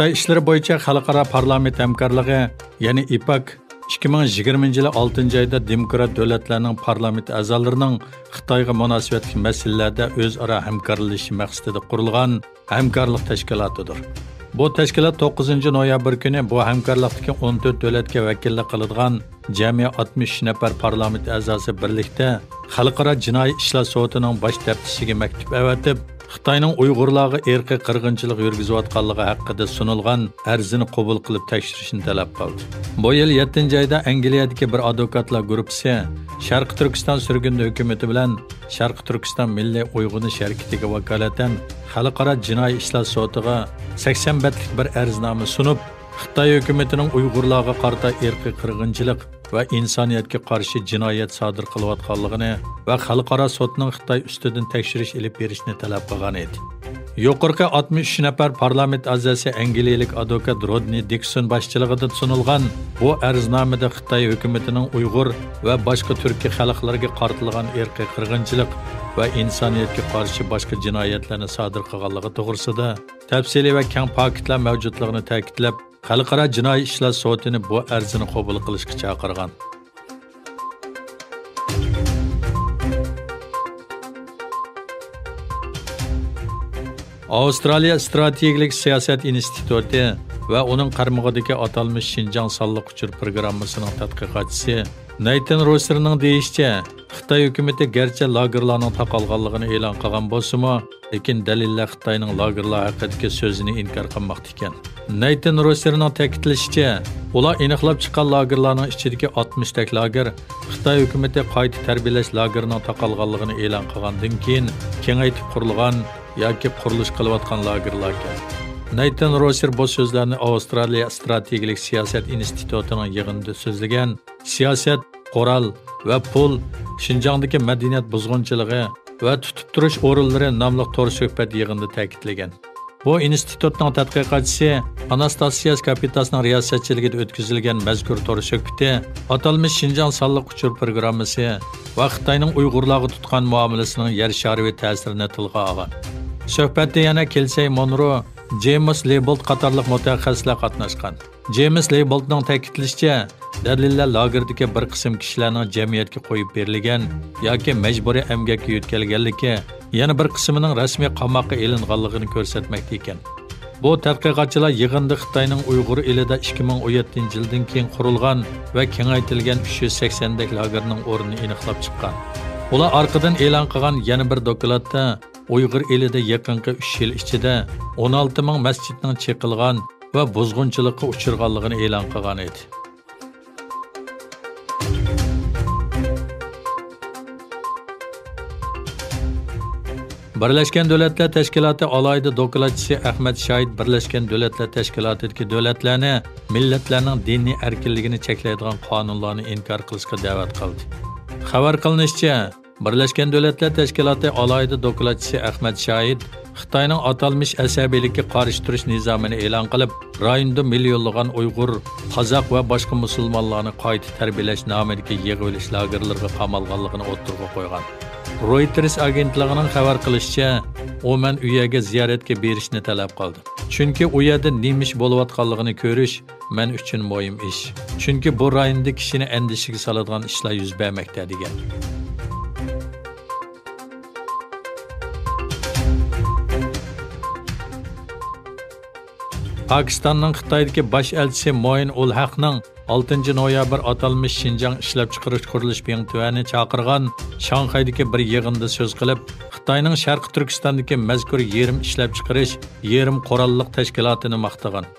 Xitoy ishlari bo'yicha xalqaro parlament hamkorligi, ya'ni IPAC 2020 yil 6-oyda demokrat davlatlarning parlament a'zolarining Xitoyga munosabatli masalalarda o'zaro hamkorlashish maqsadida qurilgan hamkorlik tashkilotidir. Bu tashkilot 9 noyabr kuni bu hamkorlikdagi 14 davlatga vakillik qiladigan jami 63 nafar parlament a'zosi birlikda xalqaro jinoiy ishlar sudatining bosh taftishiga maktub avatib, Xitoyning Uyg'urlarga erkiy qirg'inchilik yurgizayotganligi haqida sunilgan arzini qabul qilib tekshirishni talab qildi. Bu yil 7-oyda Angliyadagi bir advokatlar guruhi Sharq Turkiston surgunda hukumati bilan Sharq Turkiston Milliy Uyg'unish harakatiga vakolatan xalqaro jinoiy ishlar sudatiga 80 betlik bir arznoma sunib, Xitoy hukumatining Uyg'urlarga qarata erkiy qirg'inchilik va insoniyatga qarshi jinoyat sodir qilayotganligini va xalqaro sudning Xitoy ustidan tekshirish olib berishni talab qilgan edi. Yuqorqi 63 nafar parlament a'zosi angliyalik advokat Rodney Dixon boshchiligida sunilgan bu arznamada Xitoy hukumatining Uyg'ur va boshqa turkiy xalqlarga qartilgan erkiy qirg'inchilik va insoniyatga qarshi boshqa jinoyatlarni sodir qilganligi to'g'risida tafsiliy va keng paketlar mavjudligini ta'kidlab, xalqaro jinoiy ishlar sudini bu arzini qabul qilishga chaqirgan. Avstraliya strategik siyosat instituti va uning qarmog'idagi atalmish Xinjiang sonliq uchur programmasining tadqiqotchisi Nathan Rosserning deyishicha, Xitoy hukumati garchi lagerlarning taqalganligini e'lon qilgan bo'lsa-mu, lekin dalillar Xitoyning lagerlar haqidagi so'zini inkor qilmoqda ekan. Nathan Rosserning ta'kidlashicha, ular aniqlab chiqqan lagerlarning ichidagi 60 tak lager Xitoy hukumati qayta tarbiyalash lagerining taqalganligini e'lon qilgandan keyin kengaytib qurilgan yoki qurilish qilayotgan lagerlar ekan. Nathan Rosser bu so'zlarni Avstraliya strategik siyosat institutining yig'inida so'zlagan siyosat, qoral va pul Xinjiangdagi madaniyat buzg'unchiligi va tutib turish o'rinlari nomli to'g'ri suhbat yig'inida ta'kidlagan. Bu institutning tadqiqotchisi Anastasias Kapitasning riyosatchiligida o'tkazilgan mazkur to'g'ri suhbatda atalmish Xinjiang sonliq uchur programmasi va Xitoyning Uyg'urlarga tutgan muomalasining yer shariy ta'sirini tilga olgan. Suhbatda yana Kelsey Monroe, James Leibold qatorliq mutaxassislar qatnashgan. James Leiboldning ta'kidlashicha, dalillar lagerdagi bir qism kishilarning jamiyatga qo'yib berilgan yoki majburiy emgakka yetkazilganligi, yana bir qismining rasmiy qamoqqa ilinganligini ko'rsatmoqda ekan. Bu tadqiqotchilar yig'inda Xitoyning Uyg'ur elida 2017-yildan keyin qurilgan va kengaytirilgan 380 dak lagerning o'rnini aniqlab chiqqan. Ular orqadan e'lon qilgan yana bir dokladda Uyg'ur elida yaqinqi 3 yil ichida 16 ming masjidning cheqilgan va buzg'unchilikqa uchirganligini e'lon qilgan edi. Birlashgan Davlatlar Tashkiloti alohida dokladchisi Ahmad Shoid Birlashgan Davlatlar Tashkilotidagi davlatlarni millatlarning diniy erkinligini cheklaydigan qonunlarni inkor qilishga da'vat qildi. Xabar qilinishicha, Birlashgan Davlatlar Tashkiloti alohida dokladchisi Ahmad Shoid Xitoyning atalmish asabiylikka qarshi turish nizomini e'lon qilib, rayonda millionlagan Uyg'ur, Qozoq va boshqa musulmonlarni qayta tarbiyalash nomidagi yig'ilish lagerlariga qamalganligini o'ttirg'a qo'ygan. Reuters agentligining xabar qilishicha, u men u yerga ziyoratga berishni talab qildi. Chunki u yerda nemish bo'layotganligini ko'rish men uchun muhim ish. Chunki bu rayonda kishini andishiga soladigan ishlar yuz bermoqda degan. Pakistanning Xitoydagi bosh elchisi Moin ul Haqning 6 noyabr atalmish Xinjiang ishlab chiqarish qurilish bintuvani chaqirgan Shanxaydagi bir yig'inda so'z qilib, Xitoyning Sharq Turkistondagi mazkur yerim ishlab chiqarish yerim qurolliq tashkilotini maqtagan.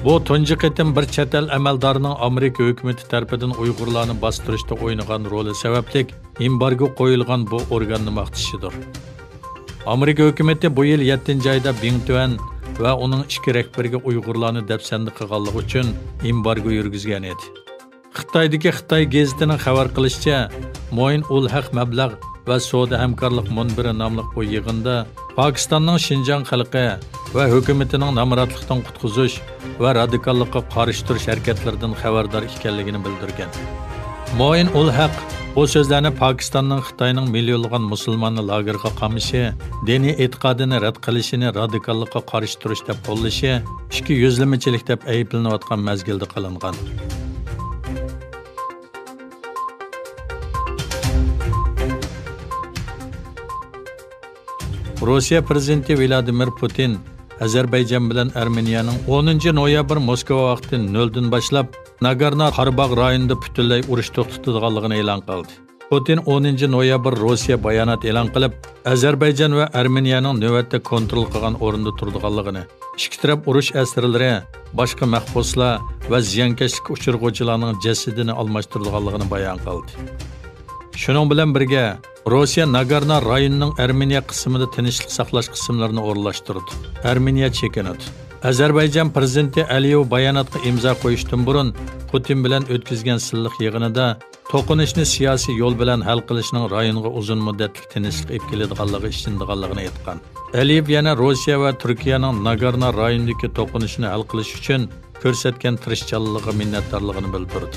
Bu tunji qitim bir chet el amaldorining Amerika hukumati tomonidan Uyg'urlarni bostirishda o'ynagan roli sababli embargo qo'yilgan bu organni maqtashidir. Amerika hukumati bu yil 7-oyda Bingtuan va uning ichki rahbariga Uyg'urlarni dafsanda qilganligi uchun embargo yurgizgan edi. Xitoydagi Xitoy gazetining xabar qilishicha, Moin ul Haq mablag' va savdo hamkorlik munbiri nomli bu yig'inda Pokistonning Xinjiang xalqi va hukumatining namoratlikdan qutqizish va radikallikqa qarshi turish harakatlaridan xabardor ekanligini bildirgan. Moin ul Haq Bu so'zlarni Pokistonning Xitoyning millionlagan musulmonni lagerga qamishi, diniy e'tiqodini rad qilishini radikallikqa qarshi turish deb qo'llashi, ikki yuzlamachilik deb ayblanayotgan mazgilda qilingan. Rossiya prezidenti Vladimir Putin Azərbaycan bilan Armeniyaning 10 noyabr Moskva vaqti 0dan boshlab Nagorno-Qarabağ rayonida butunlay urush to'xtatilganligini e'lon qildi. Putin 10 noyabr Rossiya bayonot e'lon qilib, Azərbaycan va Armeniyaning navbatda kontrol qilgan o'rinda turganligini, ikki taraf urush asirlari, boshqa mahbuslar va ziyonkashlik uchirg'uvchilarning jasadini almashtirganligini bayon qildi. Shuning bilan birga Rossiya Nagorno rayonining Armeniya qismida tinchlik saqlash qismlarini o'rnashtirdi. Armeniya chekinadi. Azərbaycan prezidenti Aliyev bayonotga imzo qo'yishdan burun Putin bilan o'tkazgan silliq yig'inida to'qinishni siyosiy yo'l bilan hal qilishning rayonga uzun muddatli tinchlik olib keladiganligi ishindiganligini aytgan. Aliyev yana Rossiya va Turkiyaning Nagorno rayonidagi to'qinishni hal qilish uchun ko'rsatgan tirishchanligiga minnatdorligini bildirdi.